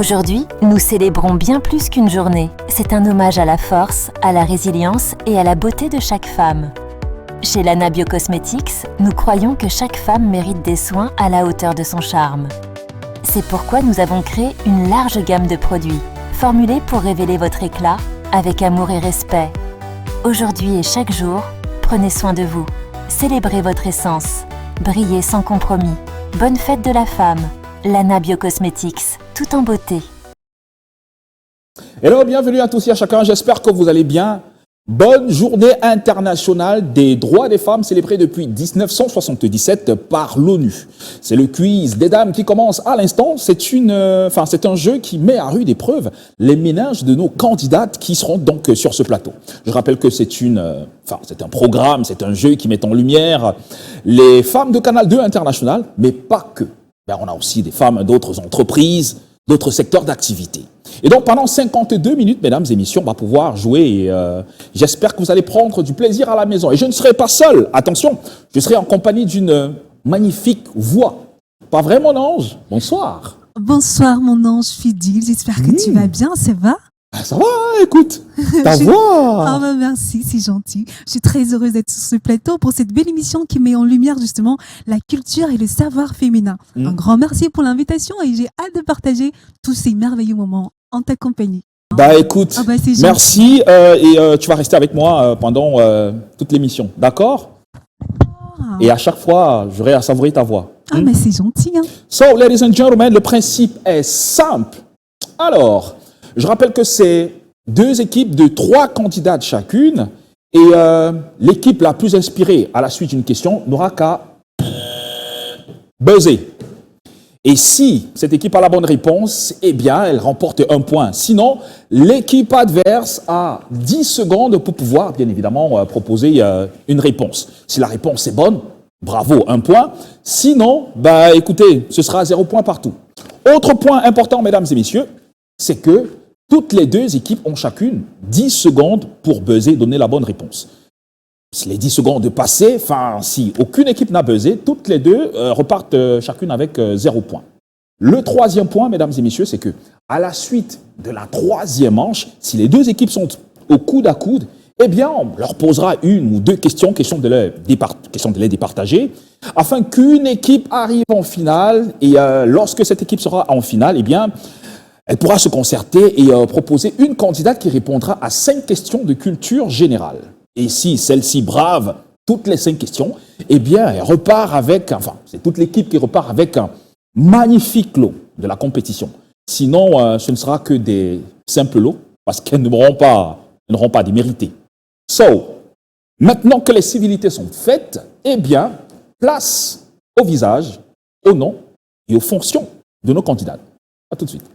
Aujourd'hui, nous célébrons bien plus qu'une journée. C'est un hommage à la force, à la résilience et à la beauté de chaque femme. Chez Lana Biocosmetics, nous croyons que chaque femme mérite des soins à la hauteur de son charme. C'est pourquoi nous avons créé une large gamme de produits, formulés pour révéler votre éclat, avec amour et respect. Aujourd'hui et chaque jour, prenez soin de vous. Célébrez votre essence. Brillez sans compromis. Bonne fête de la femme. Lana Biocosmetics, tout en beauté. Hello, bienvenue à tous et à chacun, j'espère que vous allez bien. Bonne journée internationale des droits des femmes célébrée depuis 1977 par l'ONU. C'est le quiz des dames qui commence à l'instant. C'est un jeu qui met à rude épreuve les méninges de nos candidates qui seront donc sur ce plateau. Je rappelle que c'est un programme, c'est un jeu qui met en lumière les femmes de Canal 2 International, mais pas que. On a aussi des femmes d'autres entreprises, d'autres secteurs d'activité. Et donc, pendant 52 minutes, mesdames et messieurs, on va pouvoir jouer. Et, j'espère que vous allez prendre du plaisir à la maison. Et je ne serai pas seul. Attention, je serai en compagnie d'une magnifique voix. Pas vrai, mon ange? Bonsoir. Bonsoir, mon ange fidèle. J'espère que tu vas bien. Ça va? Ça va, écoute, ta voix. Ah bah merci, c'est gentil. Je suis très heureuse d'être sur ce plateau pour cette belle émission qui met en lumière justement la culture et le savoir féminin. Un grand merci pour l'invitation et j'ai hâte de partager tous ces merveilleux moments en ta compagnie. Bah écoute, merci et tu vas rester avec moi pendant toute l'émission, d'accord? Et à chaque fois, j'aurai à savourer ta voix. Ah mais c'est gentil. Hein. So, ladies and gentlemen, le principe est simple. Alors, je rappelle que c'est 2 équipes de 3 candidates chacune et l'équipe la plus inspirée à la suite d'une question n'aura qu'à buzzer. Et si cette équipe a la bonne réponse, eh bien, elle remporte 1 point. Sinon, l'équipe adverse a 10 secondes pour pouvoir, bien évidemment, proposer une réponse. Si la réponse est bonne, bravo, 1 point. Sinon, bah, écoutez, ce sera 0 point partout. Autre point important, mesdames et messieurs, c'est que toutes les 2 équipes ont chacune 10 secondes pour buzzer, donner la bonne réponse. Si les 10 secondes passées, si aucune équipe n'a buzzé, toutes les 2 repartent chacune avec 0 point. Le 3e point, mesdames et messieurs, c'est que à la suite de la 3e manche, si les 2 équipes sont au coude à coude, eh bien, on leur posera 1 ou 2 questions, question de les départager, afin qu'une équipe arrive en finale. Et lorsque cette équipe sera en finale, eh bien, elle pourra se concerter et proposer une candidate qui répondra à 5 questions de culture générale. Et si celle-ci brave toutes les 5 questions, eh bien, elle repart avec, c'est toute l'équipe qui repart avec un magnifique lot de la compétition. Sinon, ce ne sera que des simples lots, parce qu'elles n'auront pas démérité. So, maintenant que les civilités sont faites, eh bien, place au visage, au nom et aux fonctions de nos candidates. À tout de suite.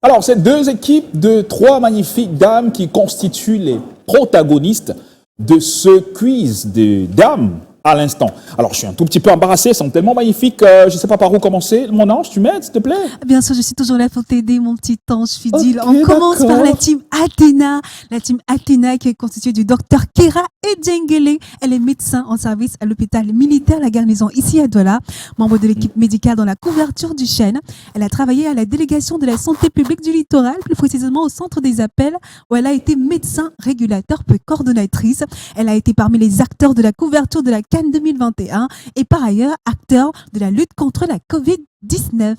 Alors, c'est 2 équipes de 3 magnifiques dames qui constituent les protagonistes de ce quiz de dames à l'instant. Alors, je suis un tout petit peu embarrassé, elles sont tellement magnifiques, je ne sais pas par où commencer. Mon ange, tu m'aides, s'il te plaît? Bien sûr, je suis toujours là pour t'aider, mon petit ange fidèle. Okay, on commence par la team Athéna. La team Athéna qui est constituée du docteur Kera Edjengele. Elle est médecin en service à l'hôpital militaire La Garnison, ici à Douala, membre de l'équipe médicale dans la couverture du chêne. Elle a travaillé à la délégation de la santé publique du littoral, plus précisément au centre des appels, où elle a été médecin régulateur puis coordonnatrice. Elle a été parmi les acteurs de la couverture de la Cannes 2021 et par ailleurs acteur de la lutte contre la Covid-19.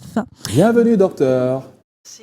Bienvenue, docteur.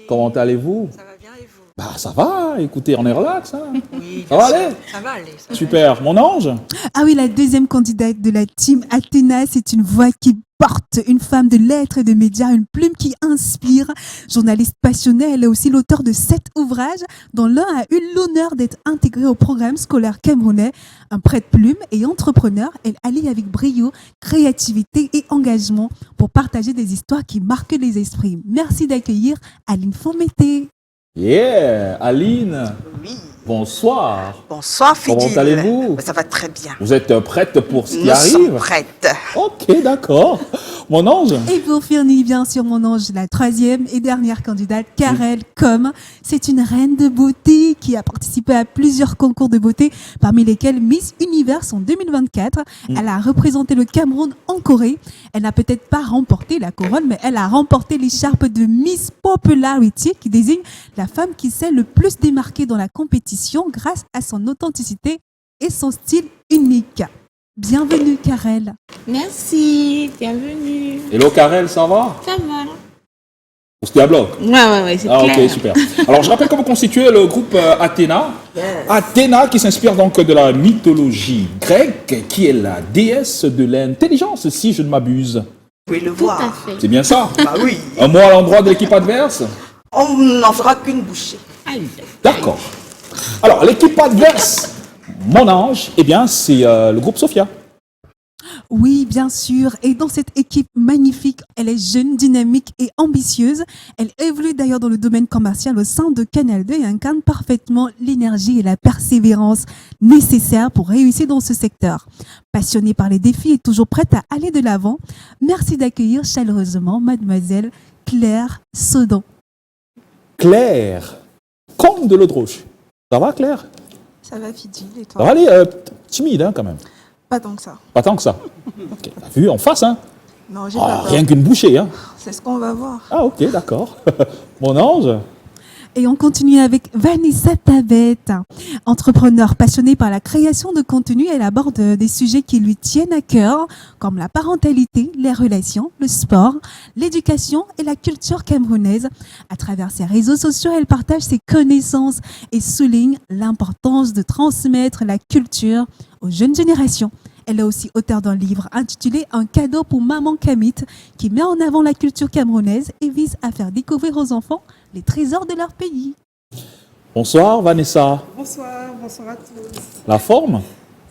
Comment allez-vous? Ça va bien et vous? Bah, ça va, écoutez, on est relax. Hein. Oui, ça va aller? Ça va aller. Ça Super. va aller. Mon ange? Ah oui, la 2e candidate de la team Athéna, c'est une voix qui porte, une femme de lettres et de médias, une plume qui inspire. Journaliste passionnée, elle est aussi l'auteur de 7 ouvrages, dont l'un a eu l'honneur d'être intégré au programme scolaire camerounais. Un prête-plume et entrepreneur, elle allie avec brio, créativité et engagement pour partager des histoires qui marquent les esprits. Merci d'accueillir Aline Fomété. Yeah, Aline. Oui. Bonsoir. Bonsoir, Fidil. Comment allez-vous? Ça va très bien. Vous êtes prête pour ce qui Nous arrive? sommes prêtes. Ok, d'accord. Mon ange? Et pour finir, bien sûr, mon ange, la 3e et dernière candidate, Karel Comme. C'est une reine de beauté qui qui a participé à plusieurs concours de beauté, parmi lesquels Miss Univers en 2024. Elle a représenté le Cameroun en Corée. Elle n'a peut-être pas remporté la couronne, mais elle a remporté l'écharpe de Miss Popularity, qui désigne la femme qui s'est le plus démarquée dans la compétition grâce à son authenticité et son style unique. Bienvenue, Karel. Merci, bienvenue. Hello Karel, ça va? Ça va là? C'était à bloc. Ouais, c'est Ah, clair. ok, super. Alors, je rappelle que vous constituez le groupe Athéna. Athéna qui s'inspire donc de la mythologie grecque, qui est la déesse de l'intelligence, si je ne m'abuse. Vous pouvez le Tout à voir. fait. C'est bien ça? Bah oui. Un mot à l'endroit de l'équipe adverse? On n'en fera qu'une bouchée. Aïe. D'accord. Alors, l'équipe adverse, mon ange, eh bien, c'est le groupe Sophia. Oui, bien sûr. Et dans cette équipe magnifique, elle est jeune, dynamique et ambitieuse. Elle évolue d'ailleurs dans le domaine commercial au sein de Canal 2 et incarne parfaitement l'énergie et la persévérance nécessaires pour réussir dans ce secteur. Passionnée par les défis et toujours prête à aller de l'avant, merci d'accueillir chaleureusement mademoiselle Claire Sodon. Claire, comme de l'eau de roche. Ça va, Claire? Ça va, Fidji, et Ça toi? va aller timide, hein, quand même. Pas tant que ça. Pas tant que ça. Ok, t'as vu, en face, hein? Non, j'ai Ah, pas peur. rien qu'une bouchée, hein? C'est ce qu'on va voir. Ah, ok, d'accord. Mon ange? Et on continue avec Vanessa Tabette. Entrepreneur passionnée par la création de contenu, elle aborde des sujets qui lui tiennent à cœur, comme la parentalité, les relations, le sport, l'éducation et la culture camerounaise. À travers ses réseaux sociaux, elle partage ses connaissances et souligne l'importance de transmettre la culture aux jeunes générations. Elle est aussi auteure d'un livre intitulé « Un cadeau pour Maman Kamit » qui met en avant la culture camerounaise et vise à faire découvrir aux enfants les trésors de leur pays. Bonsoir, Vanessa. Bonsoir à tous. La forme?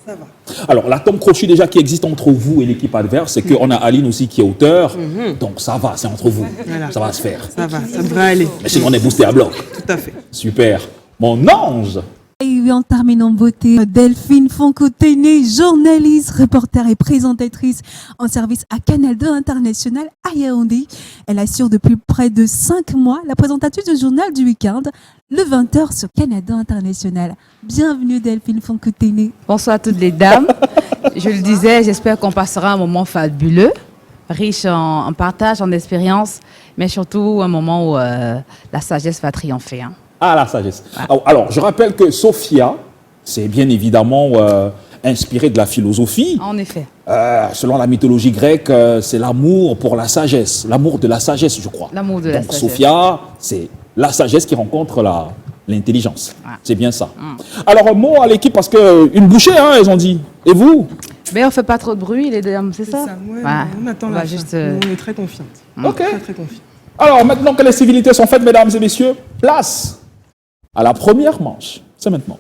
Ça va. Alors, l'atome crochet déjà qui existe entre vous et l'équipe adverse, c'est qu'on a Aline aussi qui est auteur. Donc, ça va, c'est entre vous. Voilà. Ça va se faire. Ça va, ça devrait aller. Mais sinon, on est boosté à bloc. Tout à fait. Super. Mon ange! Et on termine en beauté, Delphine Foncotene, journaliste, reporter et présentatrice en service à Canal 2 International à Yaoundé. Elle assure depuis près de 5 mois la présentatrice du journal du week-end, le 20h sur Canal 2 International. Bienvenue Delphine Foncotene. Bonsoir à toutes les dames. Je le disais, j'espère qu'on passera un moment fabuleux, riche en partage, en expérience, mais surtout un moment où la sagesse va triompher. Hein. Ah, la sagesse. Alors, je rappelle que Sophia, c'est bien évidemment inspiré de la philosophie. En effet. Selon la mythologie grecque, c'est l'amour pour la sagesse. L'amour de la sagesse, je crois. L'amour de la Donc, sagesse. Sophia, c'est la sagesse qui rencontre l'intelligence. Ouais. C'est bien ça. Alors, un mot à l'équipe, parce que une bouchée, hein, ils ont dit. Et vous? Mais on ne fait pas trop de bruit, les dames, c'est ça? Ouais, Ouais. on attend On la va fin. juste, Nous, on est très confiantes. Ok. Très, très confiantes. Alors, maintenant que les civilités sont faites, mesdames et messieurs, place à la première manche. C'est maintenant.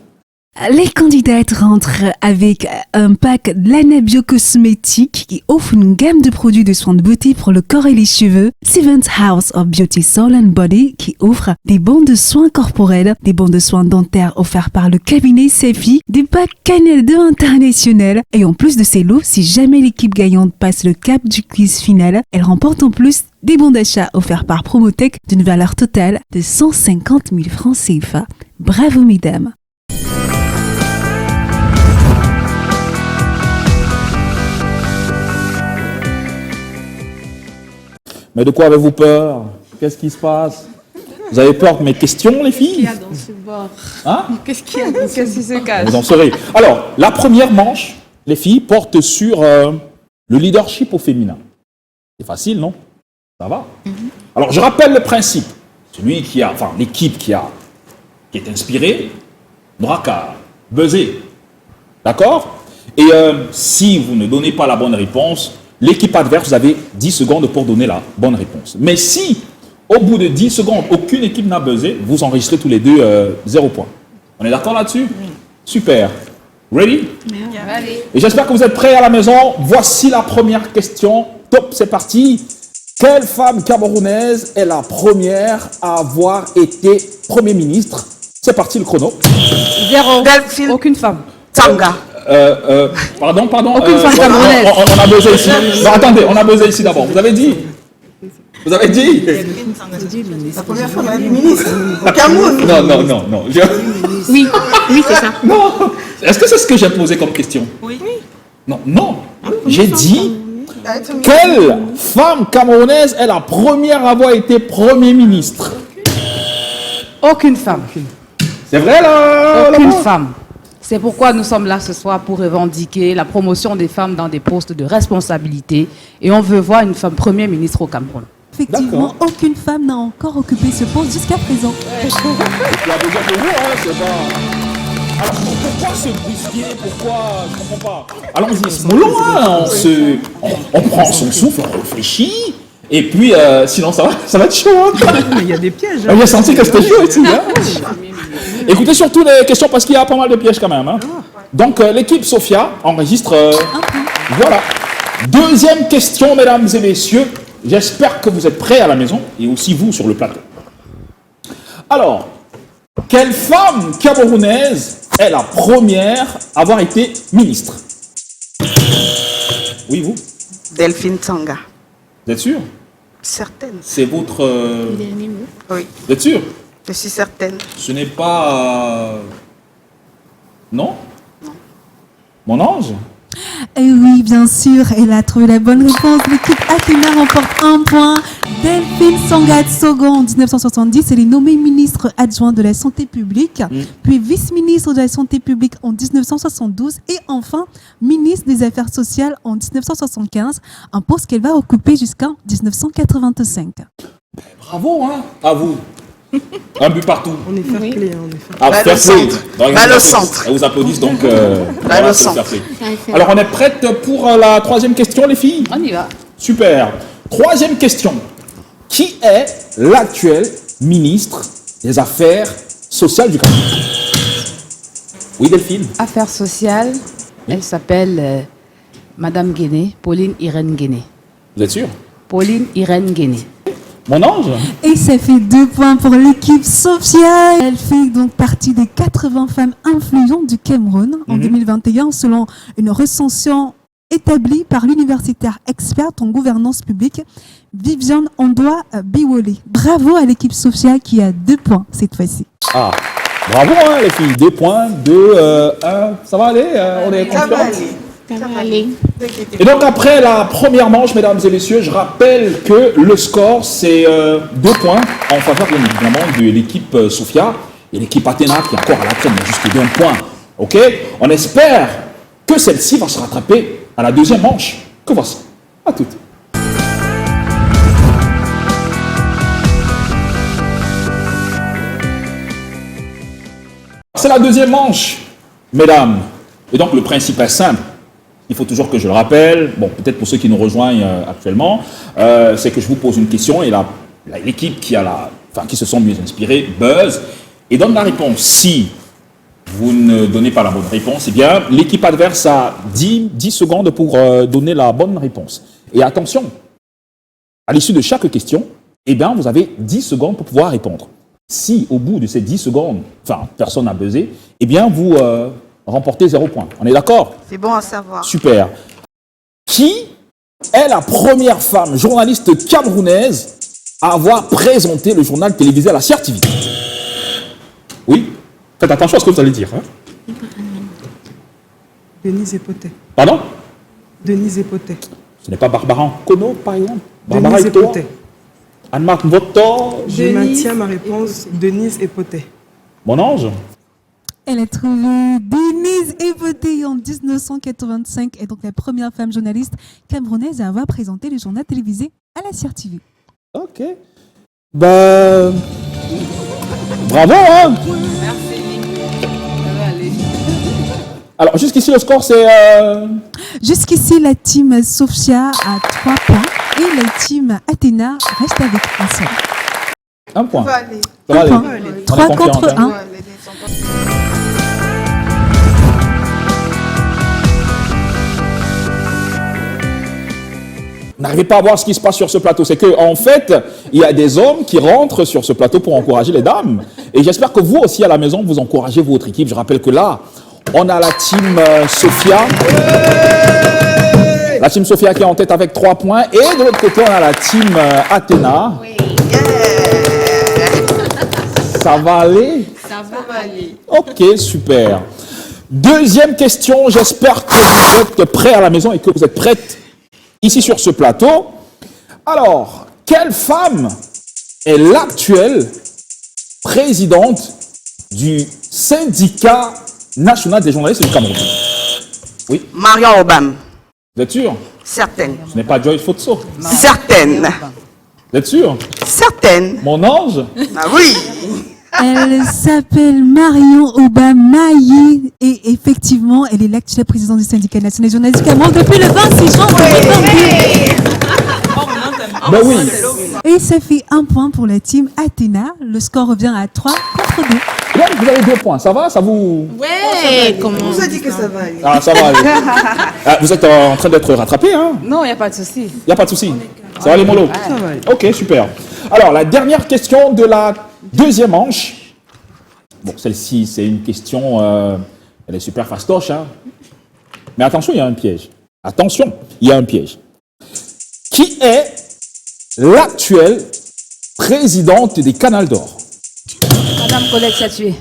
Les candidates rentrent avec un pack de Lana Biocosmétiques qui offre une gamme de produits de soins de beauté pour le corps et les cheveux. Seventh House of Beauty Soul and Body qui offre des bons de soins corporels, des bons de soins dentaires offerts par le cabinet Sefi, des packs Canal 2 International. Et en plus de ces lots, si jamais l'équipe gagnante passe le cap du quiz final, elle remporte en plus des bons d'achat offerts par Promotech d'une valeur totale de 150 000 francs CFA. Bravo mesdames! Mais de quoi avez-vous peur? Qu'est-ce qui se passe? Vous avez peur de mes questions, les filles? dans ce bord? Hein? Qu'est-ce qu'il y a? Qu'est-ce qui se cache? Vous en saurez. Alors, la première manche, les filles, porte sur le leadership au féminin. C'est facile, non? Ça va? Alors, je rappelle le principe. Celui qui a, enfin, l'équipe qui est inspirée, n'aura qu'à buzzer. D'accord? Et si vous ne donnez pas la bonne réponse, l'équipe adverse, vous avez 10 secondes pour donner la bonne réponse. Mais si, au bout de 10 secondes, aucune équipe n'a buzzé, vous enregistrez tous les deux 0 point. On est d'accord là-dessus? Super. Ready? Allez. Et j'espère que vous êtes prêts à la maison. Voici la première question. Top, c'est parti. Quelle femme camerounaise est la première à avoir été Premier ministre? C'est parti le chrono. Zéro. Delphine Aucune femme. Tanga. Pardon. Aucune femme camerounaise. On a buzzé ici. Non, attendez, on a buzzé ici d'abord. Vous avez dit? Vous avez dit? La première femme à être ministre au Cameroun. Non. Oui, oui, c'est ça. Non. Est-ce que c'est ce que j'ai posé comme question? Oui. Non. J'ai dit, À être ministre. quelle femme camerounaise est la première à avoir été Premier ministre? Aucune femme. C'est vrai là? Aucune là-bas? femme. C'est pourquoi nous sommes là ce soir pour revendiquer la promotion des femmes dans des postes de responsabilité. Et on veut voir une femme Premier ministre au Cameroun. Effectivement, aucune femme n'a encore occupé ce poste jusqu'à présent. Il y a besoin de vous, hein, c'est pas... Alors pourquoi se brusquer? Pourquoi? Je comprends pas. Allons-y, mollo, hein, on prend son souffle, on réfléchit, et puis sinon ça va être chaud. Hein. Mais il y a des pièges. J'ai senti que c'était chaud ici. Hein. Écoutez surtout les questions parce qu'il y a pas mal de pièges quand même. Hein. Donc l'équipe Sophia enregistre... voilà. Deuxième question, mesdames et messieurs. J'espère que vous êtes prêts à la maison et aussi vous sur le plateau. Alors, quelle femme camerounaise est la première à avoir été ministre? Oui, vous? Delphine Tsanga. Vous êtes sûr? Certaine. C'est votre... Dernier mot. Oui, Vous êtes sûr? je suis certaine. Ce n'est pas... Non? Mon ange? Et oui, bien sûr, elle a trouvé la bonne réponse. L'équipe Athéna remporte un point. Delphine Sangat Sogo, en 1970, elle est nommée ministre adjointe de la Santé publique, puis vice-ministre de la Santé publique en 1972 et enfin ministre des Affaires sociales en 1975, un poste qu'elle va occuper jusqu'en 1985. Bravo, hein? À vous. Un but partout. On est fair play, on est fair play. Ah, Balle fair au play. centre. Donc, Balle au centre. Elles vous applaudissent donc. Balle voilà, au c'est le centre. fair play. Alors, on est prête pour la troisième question, les filles? On y va. Super. Troisième question. Qui est l'actuel ministre des Affaires sociales du Cameroun? Oui, Delphine? Affaires sociales, elle s'appelle Madame Guéné, Pauline Irène Guéné. Vous êtes sûr? Pauline Irène Guéné. Mon ange? Et ça fait 2 points pour l'équipe Sophia. Elle fait donc partie des 80 femmes influentes du Cameroun en 2021 selon une recension établie par l'universitaire experte en gouvernance publique Viviane Ondoa Biwole. Bravo à l'équipe Sophia qui a 2 points cette fois-ci. Ah, bravo, hein, les filles. 2 points, 2, 1. Ça va aller? On est Ça va confiants? aller. Ça va aller. Et donc après la première manche, mesdames et messieurs, je rappelle que le score c'est 2 points en faveur bien évidemment de l'équipe Sophia et l'équipe Athéna qui est encore à la traîne, mais juste d'1 point. Ok? On espère que celle-ci va se rattraper à la deuxième manche. Que voici. À toutes. C'est la deuxième manche, mesdames. Et donc le principe est simple. Il faut toujours que je le rappelle, bon, peut-être pour ceux qui nous rejoignent actuellement, c'est que je vous pose une question et l'équipe qui se sont mieux inspirés buzz et donne la réponse. Si vous ne donnez pas la bonne réponse, eh bien, l'équipe adverse a 10 secondes pour donner la bonne réponse. Et attention, à l'issue de chaque question, eh bien, vous avez 10 secondes pour pouvoir répondre. Si au bout de ces 10 secondes, personne n'a buzzé, eh bien, vous remportez 0 point. On est d'accord? C'est bon à savoir. Super. Qui est la première femme journaliste camerounaise à avoir présenté le journal télévisé à la CRTV? Oui? Faites attention à ce que vous allez dire. Hein? Denise Epoté. Pardon? Denise Epoté. Ce n'est pas Barbara Kono, par exemple? Barbara Denise Eto'o? Epoté. Anne-Marc Voto? Je maintiens ma réponse. Denise Epoté. Mon ange? Elle a trouvé Denise Epoté en 1985 et donc la première femme journaliste camerounaise à avoir présenté le journal télévisé à la CRTV. Ok. Ben... Bravo, hein? Alors, jusqu'ici, le score, c'est... Jusqu'ici, la team Sophia a 3 points et la team Athéna reste avec un seul. 1 point. Ça va aller. Ça va Un aller. point. On est 3 confiante, contre hein. 1. Ça va aller, les enfants. Vous n'arrivez pas à voir ce qui se passe sur ce plateau. C'est que, en fait, il y a des hommes qui rentrent sur ce plateau pour encourager les dames. Et j'espère que vous aussi, à la maison, vous encouragez votre équipe. Je rappelle que là, on a la team Sophia. La team Sophia qui est en tête avec 3 points. Et de l'autre côté, on a la team Athéna. Ça va aller? Ça va aller. Ok, super. Deuxième question. J'espère que vous êtes prêts à la maison et que vous êtes prêtes ici sur ce plateau. Alors, quelle femme est l'actuelle présidente du syndicat national des journalistes du Cameroun? Oui. Marion Obama. Vous êtes sûr? Certaine. Ce n'est pas Joyce Fotso. Certaine. Vous êtes sûr? Certaine. Mon ange? Ah oui. Elle s'appelle Marion Obamaye et effectivement, elle est l'actuelle présidente du syndicat national des journalistes du Cameroun depuis le 26 juin 2022. Ben oui. Et ça fait 1 point pour la team Athéna. Le score revient à 3 contre 2. Donc, vous avez 2 points. Ça va? Ça vous... Ouais, comment On vous a dit que ça va aller. Ah, ça va aller. Ah, vous êtes en train d'être rattrapé, hein? Non, il n'y a pas de souci. Il n'y a pas de souci. Ça va les molos? Ça va aller. Ok, super. Alors, la dernière question de la deuxième manche. Bon, celle-ci, c'est une question... elle est super fastoche, hein? Mais attention, il y a un piège. Attention, il y a un piège. Qui est l'actuelle présidente des Canals d'Or? Madame Colette Chatué.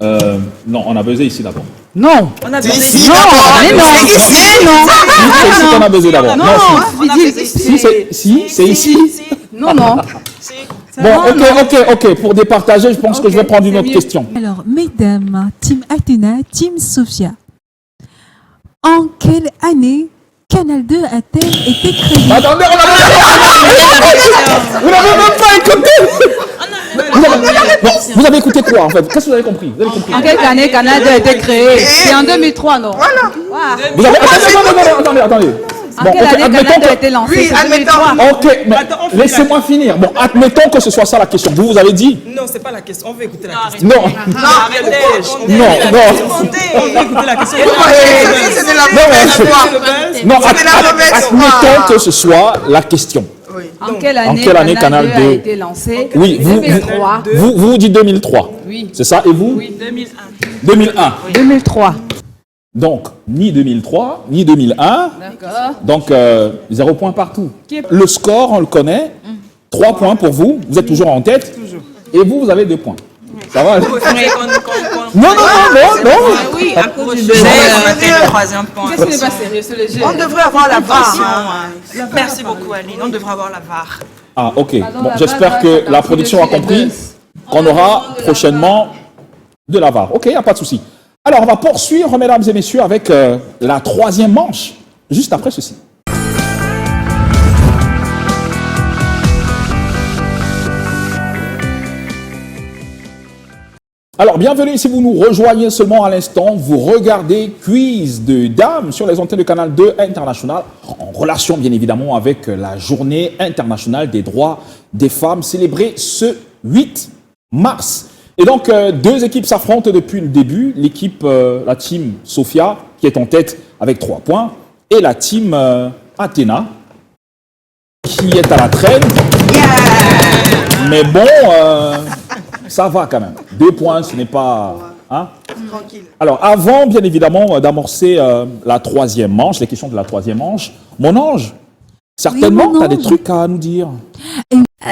Non, on a buzzé ici d'abord. Non. On a C'est besoin ici Non, d'abord. mais non. C'est ici. Non. C'est ici qu'on a buzzé d'abord. Non, C'est ici. Non, non. Bon, ok. Pour départager, je pense que je vais prendre une autre question. Alors, mesdames, team Athéna, team Sophia. En quelle année Canal 2 a-t-elle été créé? Attendez, vous n'avez même pas écouté. Vous avez écouté quoi en fait? Qu'est-ce que vous avez compris? Vous avez compris? En quelle année Canal 2 a été créé? C'est en 2003, non? Vous avez... Attendez. En quelle année Canal 2 a été lancé? Oui, C'est admettons. 2003. Ok, mais Attends, on finit laissez-moi finir. Bon, admettons que ce soit ça la question. Vous avez dit? Non, c'est pas la question. On veut écouter la question. Non. Arrêtez. Non. On veut écouter la question. C'est de la mauvaise foi. Non, C'est la mauvaise foi. admettons que ce soit la question. Oui. En quelle quelle année année Canal 2 a 2 été lancé? Oui, vous 2003. vous dites 2003. Oui. C'est ça? Et vous? Oui, 2001. 2001. 2003. Donc, ni 2003, ni 2001. D'accord. Donc, 0 point partout. Le score, on le connaît. 3 points pour vous. Vous êtes toujours en tête. Et vous avez 2 points. Ça va? Non. Oui, à cause du délai, on fait le troisième point. Qu'est-ce qui n'est pas sérieux, c'est le jeu? On devrait avoir la VAR. Merci beaucoup, Aline. On devrait avoir la VAR. Ah, ok. Pardon, Bon, la j'espère VAR, que ça la fait production a partie de compris qu'on aura prochainement de la VAR. Ok, il n'y a pas de souci. Alors, on va poursuivre, mesdames et messieurs, avec la troisième manche, juste après ceci. Alors, bienvenue si vous nous rejoignez seulement à l'instant. Vous regardez Quiz de Dames sur les antennes de Canal 2 International, en relation bien évidemment avec la Journée internationale des droits des femmes célébrée ce 8 mars. Et donc, 2 équipes s'affrontent depuis le début. L'équipe, la team Sophia, qui est en tête avec 3 points, et la team Athéna, qui est à la traîne. Mais bon, ça va quand même. 2 points, ce n'est pas... Hein? Tranquille. Alors, avant, bien évidemment, d'amorcer la troisième manche, les questions de la troisième manche, mon ange, certainement, Oui, mon tu as des ange. trucs à nous dire.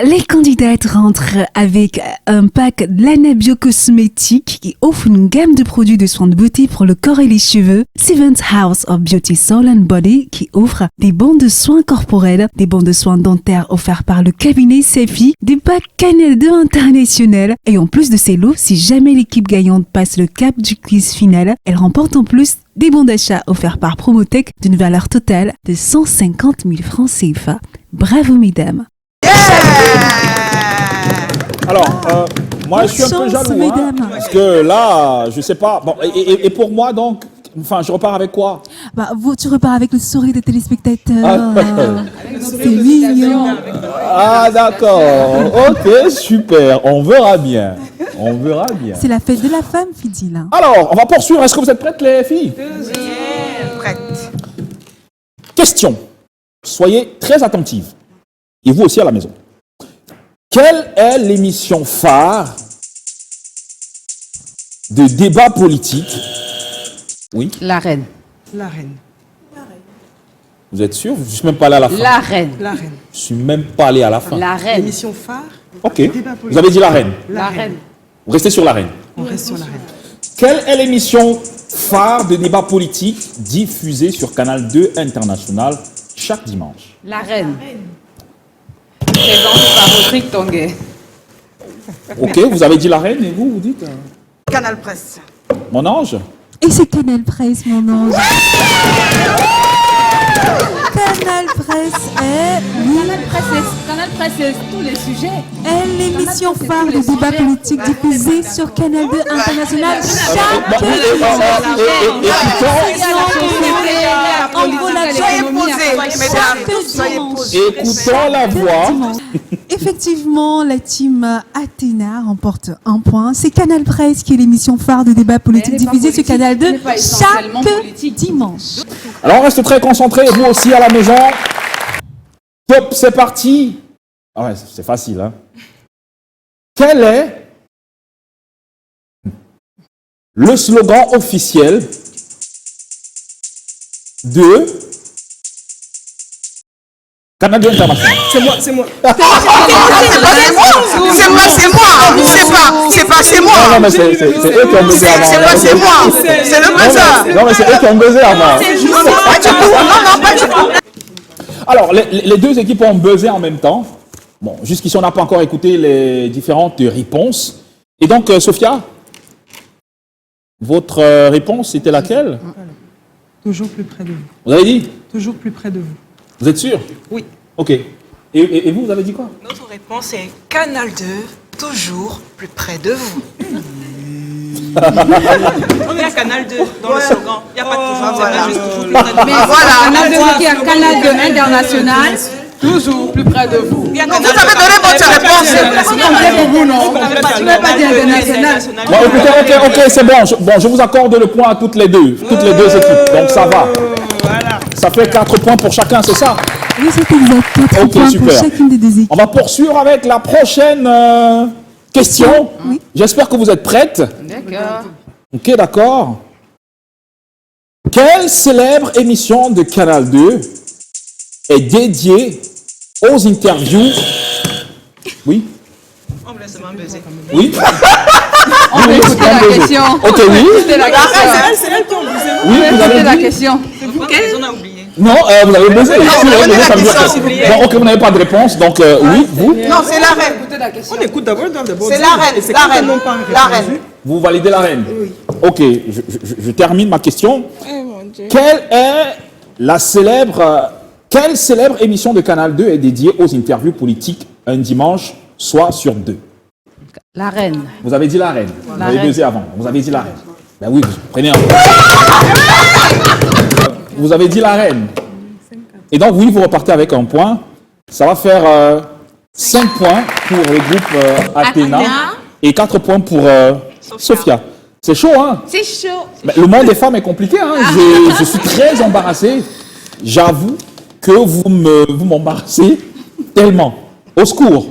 Les candidates rentrent avec un pack de Lana Biocosmétique qui offre une gamme de produits de soins de beauté pour le corps et les cheveux. Seventh House of Beauty Soul and Body qui offre des bons de soins corporels, des bons de soins dentaires offerts par le cabinet Sefi, des packs Canal 2 international. Et en plus de ces lots, si jamais l'équipe gagnante passe le cap du quiz final, elle remporte en plus des bons d'achat offerts par Promotech d'une valeur totale de 150 000 francs CFA. Bravo mesdames. Alors, moi, je suis un peu Chance, jaloux, hein, mesdames. parce que là, je sais pas. Bon, et pour moi, donc, enfin, je repars avec quoi? Bah, tu repars avec le sourire des téléspectateurs. Ah. C'est mignon. Ah, d'accord. Ok, super. On verra bien. On verra bien. C'est la fête de la femme, Fidil. Alors, on va poursuivre. Est-ce que vous êtes prêtes, les filles? Prête. Question. Soyez très attentives. Et vous aussi à la maison. Quelle est l'émission phare de débat politique? Oui. La reine. La reine. Vous êtes sûr? Je ne suis même pas allé à la fin. La reine. La reine. Je ne suis même pas allé à la fin. La reine. Émission phare. Ok. Débat politique. Vous avez dit la reine. La reine. Vous restez sur la reine. On reste sur la reine. Quelle est l'émission phare de débat politique diffusée sur Canal 2 International chaque dimanche? La reine. Présentée par Rodrigue Tonguet. Ok, vous avez dit la reine et vous dites Canal Presse. mon ange? Et c'est Canal Presse, mon ange. Canal Presse est, Canal Presse, c'est tous les sujets. est l'émission phare de débat politique diffusée sur Canal 2 International chaque Écoutons la voix. Effectivement, la team Athéna remporte un point. C'est Canal Presse qui est l'émission phare de débat politique diffusée sur Canal 2 chaque dimanche. Alors on reste très concentrés, vous aussi à la maison. Top, c'est parti. Ah ouais, c'est facile, hein. Quel est le slogan officiel de Canal 2 International? C'est moi, c'est moi. C'est moi. Non, mais c'est eux qui ont buzzé avant. C'est moi. C'est le buzzer. Non, mais c'est eux qui ont buzzé avant. Pas du tout. Alors, les deux équipes ont buzzé en même temps. Bon, jusqu'ici, on n'a pas encore écouté les différentes réponses. Et donc, Sophia, votre réponse, c'était laquelle? Toujours plus près de vous. Vous avez dit? Toujours plus près de vous. Vous êtes sûr? Oui. Ok. Et vous avez dit quoi? Notre réponse est Canal 2, toujours plus près de vous. On est à Canal 2 dans le slogan. Il n'y a pas de toujours, c'est pas juste toujours plus près de vous. Mais voilà, Canal 2 qui est Canal 2 International, toujours plus près de vous. Il y a Vous avez Canal 2 donné votre réponse. C'est complet pour vous, non? Tu ne veux pas dire international. Bon, écoutez, ok, c'est bon. Je vous accorde le point à toutes les deux équipes. Donc, ça va. Ça fait 4 points pour chacun, c'est ça? Oui, c'est exact. 4 Ok, points pour super. chacune des deux équipes. On va poursuivre avec la prochaine question. Oui. J'espère que vous êtes prêtes. D'accord. Ok, d'accord. Quelle célèbre émission de Canal 2 est dédiée aux interviews? Oui? On me laisse m'embaiser. Oui? On peut écouter la question. Ok, oui? Écoutez la question. C'est elle qui a buzzé. Oui, vous Écoutez avez la dit? question. On a oublié. Non, vous avez buzzé. Si, vous avez buzzé, ça veut dire que- s'il vous plaît. Bon, ok, vous n'avez pas de réponse, donc oui, vous? Non, c'est la reine. On écoute d'abord. C'est la reine. Et c'est La quand reine. ils n'ont pas La répondu. reine. Vous validez la reine? Oui. Ok, je termine ma question. Quelle célèbre émission de Canal 2 est dédiée aux interviews politiques un dimanche, soit sur 2? La reine. Vous avez dit la reine. Vous La avez reine. buzzé avant. Vous avez dit la reine. Ben oui, vous prenez un. Vous avez dit la reine. Et donc, oui, vous repartez avec un point. Ça va faire 5 points pour le groupe Athéna et 4 points pour Sophia. C'est chaud, hein? C'est chaud. Ben, le monde des femmes est compliqué, hein? Je suis très embarrassé. J'avoue que vous m'embarrassez tellement. Au secours.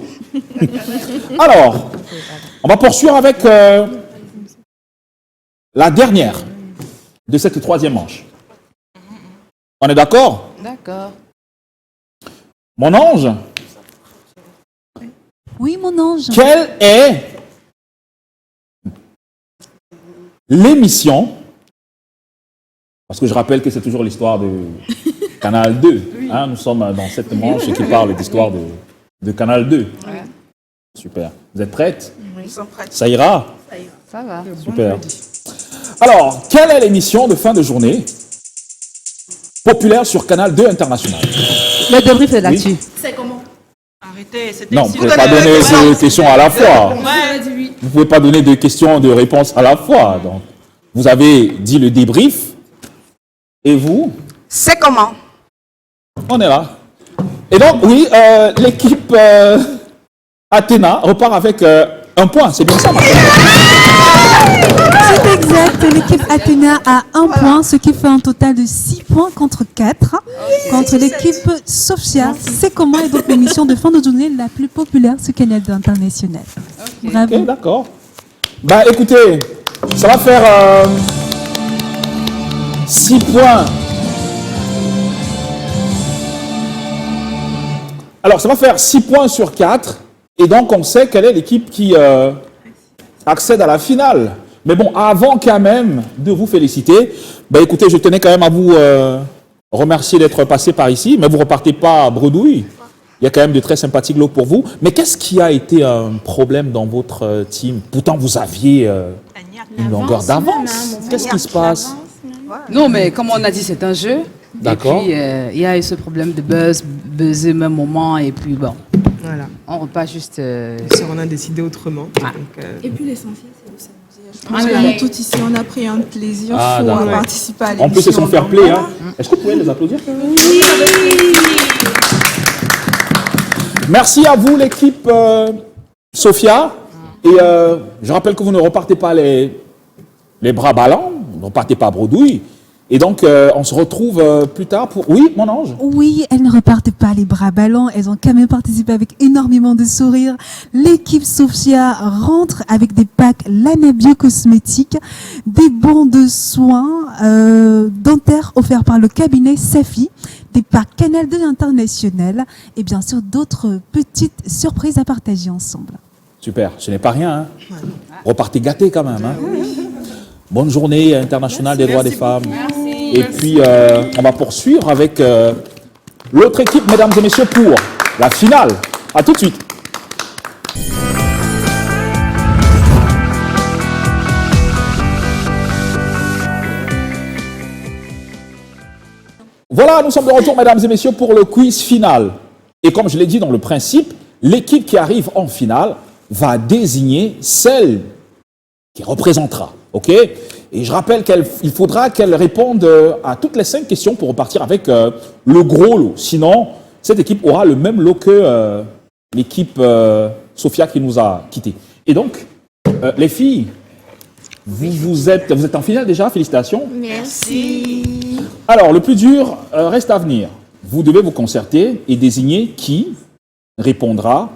Alors, on va poursuivre avec la dernière de cette troisième manche. On est d'accord? D'accord. Mon ange, Oui, mon ange. quelle est l'émission? Parce que je rappelle que c'est toujours l'histoire de Canal 2. Hein, nous sommes dans cette manche qui parle d'histoire de Canal 2. Super. Vous êtes prêtes? Ils sont prêts. Ça ira? Ça va. Super. Alors, quelle est l'émission de fin de journée populaire sur Canal 2 International? Le débrief est là-dessus. Arrêtez, c'était Non, vous ici. ne pouvez pas donner deux questions à la fois. Ouais. Vous ne pouvez pas donner deux questions de réponse à la fois. Donc, vous avez dit le débrief. Et vous? C'est comment? On est là. Et donc, oui, l'équipe Athéna repart avec un point. C'est bien ça, Martin? C'est exact. L'équipe Athéna a 1 point, ce qui fait un total de 6 points contre 4. Contre l'équipe Sophia, c'est comment est donc l'émission de fin de journée la plus populaire sur Canal 2 International. Bravo. Ok, d'accord. Bah, écoutez, ça va faire 6 points Alors, ça va faire 6 points sur 4. Et donc, on sait quelle est l'équipe qui accède à la finale. Mais bon, avant quand même de vous féliciter, ben écoutez, je tenais quand même à vous remercier d'être passé par ici. Mais vous ne repartez pas à bredouille. Il y a quand même de très sympathiques lots pour vous. Mais qu'est-ce qui a été un problème dans votre team? Pourtant, vous aviez une longueur d'avance. Qu'est-ce qui se passe? Non, mais comme on a dit, c'est un jeu. D'accord. Et puis, il y a eu ce problème de buzzer au même moment. Et puis, bon, Voilà. on repart juste... On a décidé autrement. Ah. Donc, Et puis l'essentiel, c'est de s'amuser. Je Ah, pense oui. que nous tous ici, on a pris un plaisir Ah, fou d'accord. à participer à l'émission. En plus, c'est son fair Donc, play. voilà. Hein. Est-ce que vous pouvez les applaudir? Merci à vous, l'équipe Sophia. Et je rappelle que vous ne repartez pas les bras ballants, vous ne repartez pas à bredouille. Et donc, on se retrouve plus tard pour... Oui, mon ange? Oui, elles ne repartent pas les bras ballants. Elles ont quand même participé avec énormément de sourires. L'équipe Sophia rentre avec des packs Lana Biocosmétiques, des bons de soins dentaires offerts par le cabinet Safi, des packs Canal 2 International et bien sûr d'autres petites surprises à partager ensemble. Super, ce n'est pas rien. Hein. Repartez gâtés quand même. Hein. Bonne journée internationale des droits des femmes. Et puis, on va poursuivre avec l'autre équipe, mesdames et messieurs, pour la finale. À tout de suite. Voilà, nous sommes de retour, mesdames et messieurs, pour le quiz final. Et comme je l'ai dit dans le principe, l'équipe qui arrive en finale va désigner celle qui représentera. OK? Et je rappelle qu'il faudra qu'elle réponde à toutes les 5 questions pour repartir avec le gros lot. Sinon, cette équipe aura le même lot que l'équipe Sophia qui nous a quittés. Et donc, les filles, vous êtes en finale déjà, félicitations. Merci. Alors, le plus dur reste à venir. Vous devez vous concerter et désigner qui répondra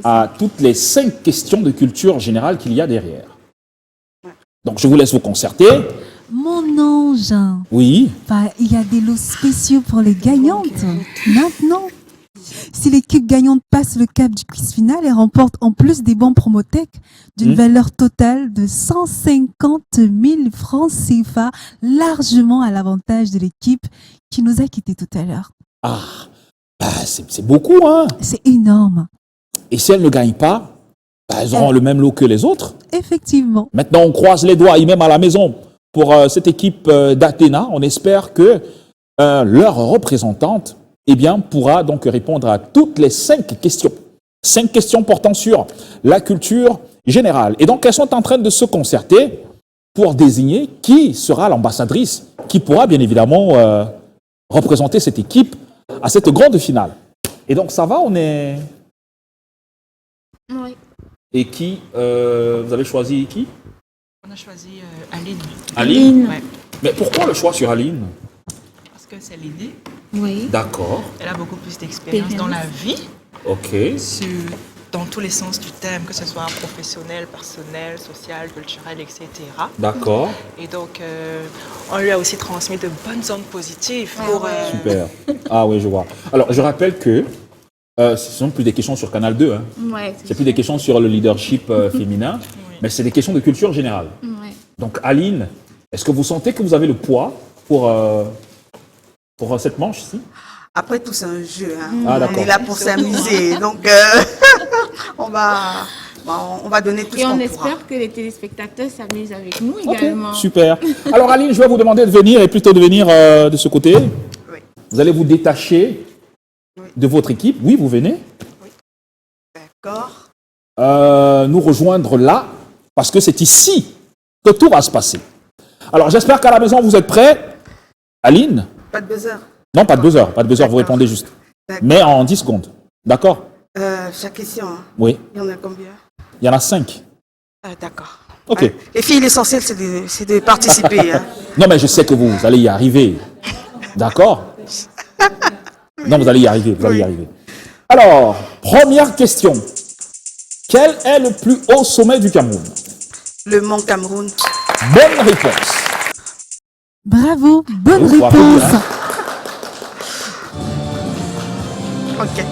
à toutes les 5 questions de culture générale qu'il y a derrière. Donc, je vous laisse vous concerter. Mon ange, Oui. bah, il y a des lots spéciaux pour les gagnantes. Maintenant, si l'équipe gagnante passe le cap du quiz final et remporte en plus des bons Promotech d'une valeur totale de 150 000 francs CFA, largement à l'avantage de l'équipe qui nous a quittés tout à l'heure. Ah, bah, c'est beaucoup, hein. C'est énorme. Et si elles ne gagnent pas, bah, elles auront le même lot que les autres. Effectivement. Maintenant, on croise les doigts, et même à la maison, pour cette équipe d'Athéna. On espère que leur représentante pourra donc répondre à toutes les 5 questions. 5 questions portant sur la culture générale. Et donc, elles sont en train de se concerter pour désigner qui sera l'ambassadrice qui pourra bien évidemment représenter cette équipe à cette grande finale. Et donc, ça va, on est... Oui. Et qui vous avez choisi qui? On a choisi Aline. Aline. Ouais. Mais pourquoi le choix sur Aline? Parce que c'est l'idée. Oui. D'accord. Elle a beaucoup plus d'expérience dans la vie, Ok. dans tous les sens du thème, que ce soit professionnel, personnel, social, culturel, etc. D'accord. Et donc, on lui a aussi transmis de bonnes ondes positives pour... Super. Ah oui, je vois. Alors, je rappelle que ce ne sont plus des questions sur Canal 2. Hein. Ouais. C'est plus des questions sur le leadership féminin, mais c'est des questions de culture générale. Ouais. Donc, Aline, est-ce que vous sentez que vous avez le poids pour cette manche ici? après tout, c'est un jeu. Hein. Ah, On d'accord. est là pour s'amuser. Donc, on va donner tout Et ce on qu'on pourra. espère que les téléspectateurs s'amusent avec nous Ok, également. super. Alors, Aline, je vais vous demander de venir et plutôt de venir de ce côté. Oui. Vous allez vous détacher de votre équipe. Oui, vous venez. D'accord. Nous rejoindre là, parce que c'est ici que tout va se passer. Alors, j'espère qu'à la maison, vous êtes prêts. Aline? Pas de buzzer. Non, pas de buzzer, pas de buzzer, vous D'accord. répondez juste. D'accord. Mais en 10 secondes. D'accord? Chaque question, hein. Oui. Il y en a combien? Il y en a 5. D'accord. Ok. Ouais. Les filles, l'essentiel, c'est de participer. Hein. Non, mais je sais que vous allez y arriver. D'accord? Non, vous allez y arriver, vous allez y arriver. Alors, première question. Quel est le plus haut sommet du Cameroun? Le Mont Cameroun. Bonne réponse. Bravo, bonne Oui, faut réponse. applaudir, hein. Ok.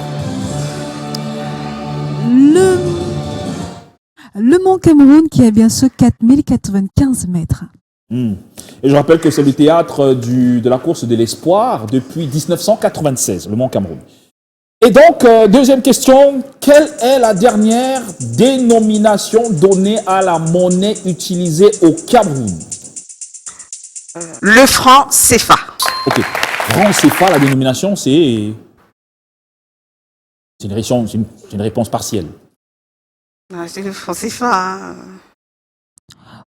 Le mont Cameroun qui a bien sûr 4095 mètres. Et je rappelle que c'est le théâtre de la course de l'espoir depuis 1996, le mont Cameroun. Et donc, deuxième question, quelle est la dernière dénomination donnée à la monnaie utilisée au Cameroun? Le franc CFA. Ok, franc CFA, la dénomination, c'est une réponse partielle. Ah, c'est le franc CFA. Hein.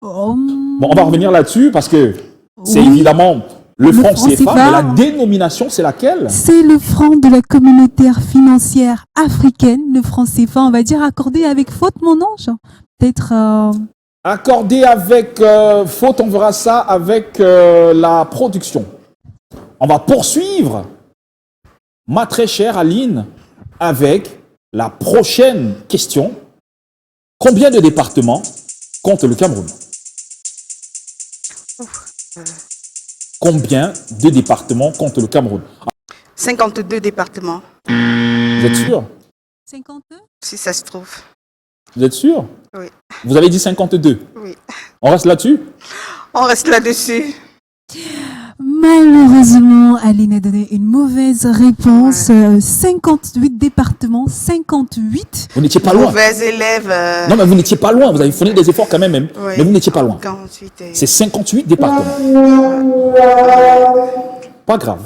Oh, Bon, on va revenir là-dessus parce que c'est oui. évidemment le franc franc CFA, CFA. mais la dénomination, c'est laquelle? C'est le franc de la communauté financière africaine, le franc CFA, on va dire accordé avec faute, mon ange. Peut-être. Accordé avec faute, on verra ça avec la production. On va poursuivre, ma très chère Aline, avec la prochaine question. Combien de départements compte le Cameroun? Combien de départements compte le Cameroun? 52 départements, Vous êtes sûr? 52 si ça se trouve. Vous êtes sûr? Oui. Vous avez dit 52. Oui. On reste là-dessus? On reste là-dessus. Malheureusement, Aline a donné une mauvaise réponse. 58 départements, 58. Vous n'étiez pas loin. Mauvais élève. Non, mais vous n'étiez pas loin. Vous avez fourni des efforts quand même, Oui. mais vous n'étiez pas loin. 48 et... C'est 58 départements. Pas grave.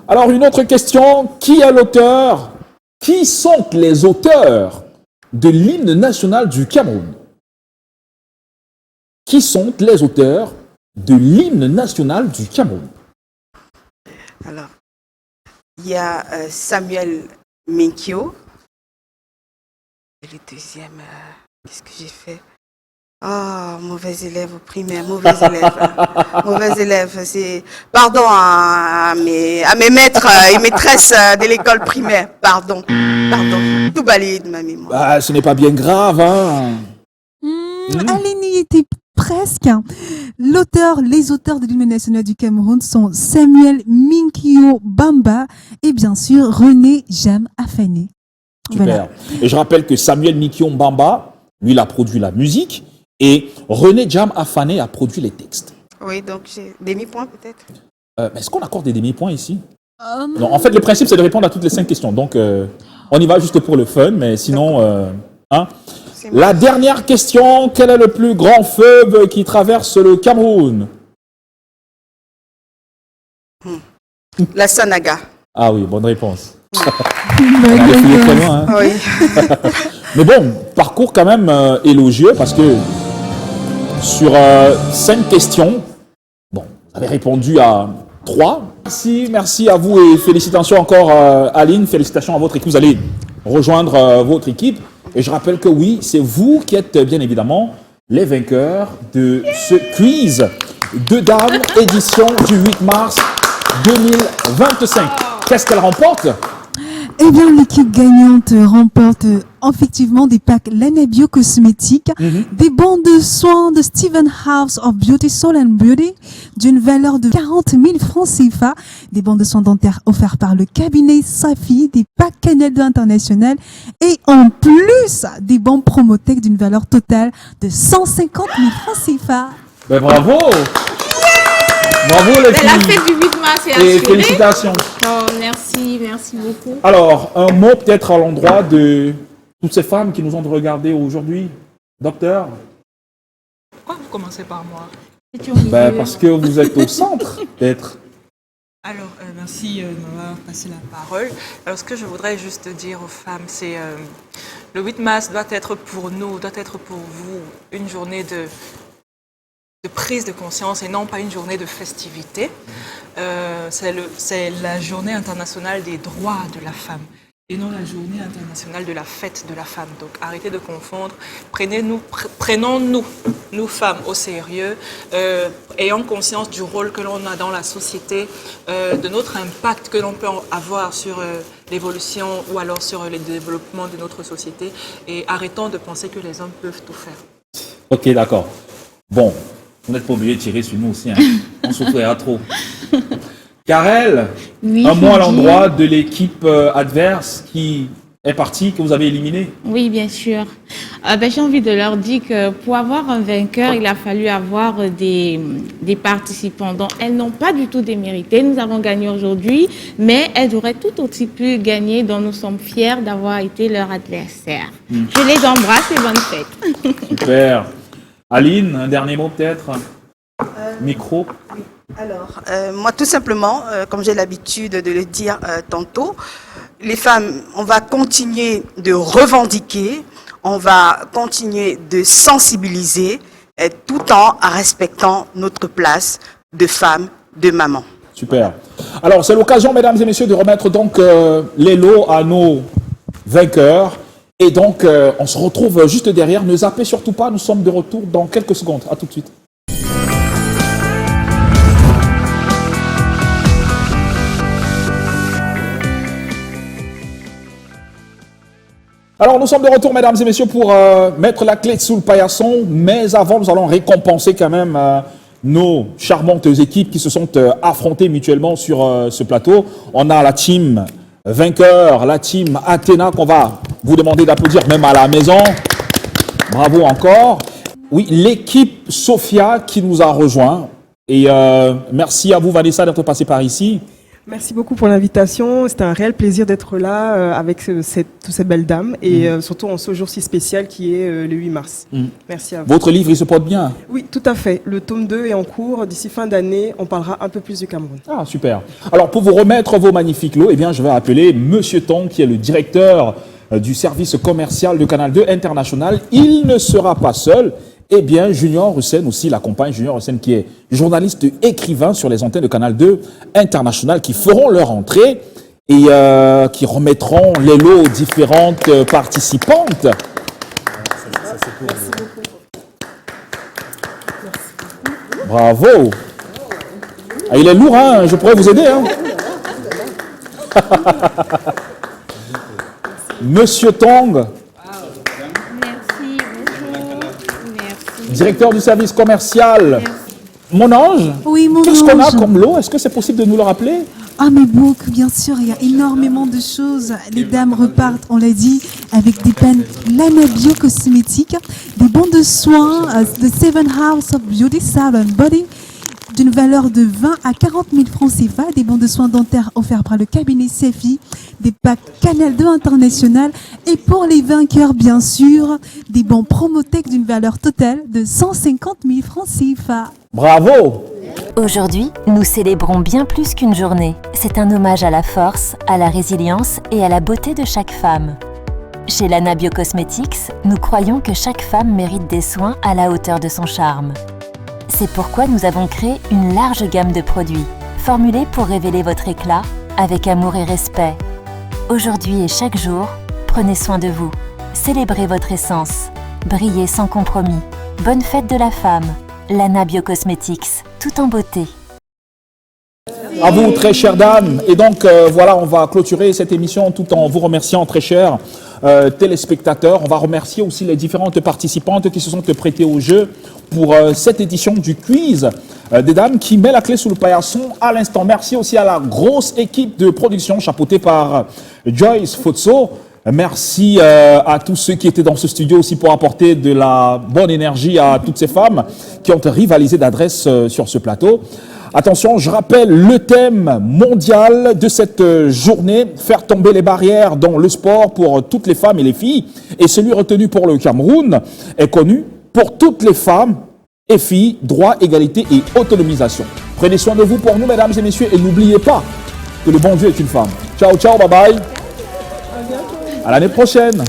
Alors, une autre question. Qui est l'auteur? Qui sont les auteurs de l'hymne national du Cameroun? Qui sont les auteurs de l'hymne national du Cameroun? Alors, il y a Samuel Menkio. Et le deuxième, qu'est-ce que j'ai fait? Oh, mauvais élève au primaire, mauvais élève. Mauvais élève, c'est... Pardon à mes maîtres et maîtresses de l'école primaire. Pardon. Tout balayé de ma mémoire. Ah, ce n'est pas bien grave, hein? Aline y était presque. Les auteurs de l'hymne national du Cameroun sont Samuel Minkio Bamba et bien sûr René Jam Afane. Super. Voilà. Et je rappelle que Samuel Mikion Bamba, lui, il a produit la musique et René Jam Afane a produit les textes. Oui, donc j'ai demi-point peut-être. Mais est-ce qu'on accorde des demi-points ici? Non, en fait, le principe, c'est de répondre à toutes les 5 questions. Donc, on y va juste pour le fun, mais sinon... hein? La dernière question, quel est le plus grand fleuve qui traverse le Cameroun? La Sanaga. Ah oui, bonne réponse. Bonne On a défilé très réponse. loin, hein. Oui. Mais bon, parcours quand même élogieux parce que sur 5 questions, bon, vous avez répondu à 3. Merci à vous et félicitations encore Aline, félicitations à votre équipe. Vous allez rejoindre votre équipe. Et je rappelle que oui, c'est vous qui êtes bien évidemment les vainqueurs de ce quiz de dames édition du 8 mars 2025. Qu'est-ce qu'elle remporte? Eh bien, l'équipe gagnante remporte effectivement des packs Lanabio Cosmétiques, des bons de soins de Stephen House of Beauty Soul and Beauty d'une valeur de 40 000 francs CFA, des bons de soins dentaires offerts par le cabinet Safi, des packs Canal International et en plus des bons Promotech d'une valeur totale de 150 000 francs CFA. Ben, bravo! Bravo les Mais la filles! fête du 8 mars est Et assurée. félicitations! Oh, merci beaucoup. Alors, un mot peut-être à l'endroit de toutes ces femmes qui nous ont regardé aujourd'hui. Docteur? Pourquoi vous commencez par moi? Parce que vous êtes au centre, peut-être. Alors, merci de m'avoir passé la parole. Alors, ce que je voudrais juste dire aux femmes, c'est le 8 mars doit être pour nous, doit être pour vous une journée de prise de conscience et non pas une journée de festivité. C'est la journée internationale des droits de la femme et non la journée internationale de la fête de la femme. Donc arrêtez de confondre, prenons-nous, nous femmes, au sérieux, ayant conscience du rôle que l'on a dans la société, de notre impact que l'on peut avoir sur l'évolution ou alors sur le développement de notre société et arrêtons de penser que les hommes peuvent tout faire. Ok, d'accord. Bon, vous n'êtes pas obligé de tirer sur nous aussi, hein. On souffrira trop. Karel, Oui, un mot à je dis- l'endroit de l'équipe adverse qui est parti, que vous avez éliminé? Oui, bien sûr. J'ai envie de leur dire que pour avoir un vainqueur, il a fallu avoir des participants. Donc, elles n'ont pas du tout démérité. Nous avons gagné aujourd'hui, mais elles auraient tout aussi pu gagner. Donc, nous sommes fiers d'avoir été leur adversaire. Je les embrasse et bonne fête. Super. Aline, un dernier mot peut-être? Micro. Alors, moi, tout simplement, comme j'ai l'habitude de le dire tantôt, les femmes, on va continuer de revendiquer, on va continuer de sensibiliser, tout en respectant notre place de femme, de maman. Super. Alors, c'est l'occasion, mesdames et messieurs, de remettre donc les lots à nos vainqueurs. Et donc, on se retrouve juste derrière. Ne zappez surtout pas, nous sommes de retour dans quelques secondes. À tout de suite. Alors, nous sommes de retour, mesdames et messieurs, pour mettre la clé sous le paillasson. Mais avant, nous allons récompenser quand même nos charmantes équipes qui se sont affrontées mutuellement sur ce plateau. On a la team vainqueur, la team Athéna, qu'on va vous demander d'applaudir même à la maison. Bravo encore. Oui, l'équipe Sophia qui nous a rejoints. Et merci à vous, Vanessa, d'être passée par ici. Merci beaucoup pour l'invitation. C'était un réel plaisir d'être là avec toutes ces belles dames et surtout en ce jour si spécial qui est le 8 mars. Merci à vous. Votre livre, il se porte bien? Oui, tout à fait. Le tome 2 est en cours. D'ici fin d'année, on parlera un peu plus du Cameroun. Ah, super. Alors, pour vous remettre vos magnifiques lots, eh bien, je vais appeler Monsieur Tong, qui est le directeur du service commercial de Canal 2 International. Il ne sera pas seul. Eh bien, Junior Hussein aussi l'accompagne. Junior Hussein qui est journaliste et écrivain sur les antennes de Canal 2 International, qui feront leur entrée et qui remettront les lots aux différentes participantes. Bravo. Ah, il est lourd, hein? Je pourrais vous aider, hein? Monsieur Tong. Directeur du service commercial. Mon ange, Oui, mon qu'est-ce qu'on a ange. comme lot? Est-ce que c'est possible de nous le rappeler? Ah mais beaucoup, bien sûr, il y a énormément de choses. Les dames repartent, on l'a dit, avec des peines Lana Bio cosmétiques, des bons de soins de Seven House of Beauty Salon Body, d'une valeur de 20 à 40 000 francs CFA, des bons de soins dentaires offerts par le cabinet CFI, des packs Canal 2 International et pour les vainqueurs, bien sûr, des bons Promotech d'une valeur totale de 150 000 francs CFA. Bravo! Aujourd'hui, nous célébrons bien plus qu'une journée. C'est un hommage à la force, à la résilience et à la beauté de chaque femme. Chez Lana Bio Cosmetics, nous croyons que chaque femme mérite des soins à la hauteur de son charme. C'est pourquoi nous avons créé une large gamme de produits, formulés pour révéler votre éclat avec amour et respect. Aujourd'hui et chaque jour, prenez soin de vous. Célébrez votre essence. Brillez sans compromis. Bonne fête de la femme. Lana Bio Cosmetics, tout en beauté. À vous, très chères dames. Et donc, voilà, on va clôturer cette émission tout en vous remerciant, très chers téléspectateurs. On va remercier aussi les différentes participantes qui se sont prêtées au jeu pour cette édition du quiz des dames qui met la clé sous le paillasson à l'instant. Merci aussi à la grosse équipe de production chapeautée par Joyce Fotso. Merci à tous ceux qui étaient dans ce studio aussi pour apporter de la bonne énergie à toutes ces femmes qui ont rivalisé d'adresse sur ce plateau. Attention, je rappelle le thème mondial de cette journée, faire tomber les barrières dans le sport pour toutes les femmes et les filles. Et celui retenu pour le Cameroun est connu pour toutes les femmes et filles, droit, égalité et autonomisation. Prenez soin de vous pour nous, mesdames et messieurs, et n'oubliez pas que le bon Dieu est une femme. Ciao, ciao, bye bye. À l'année prochaine.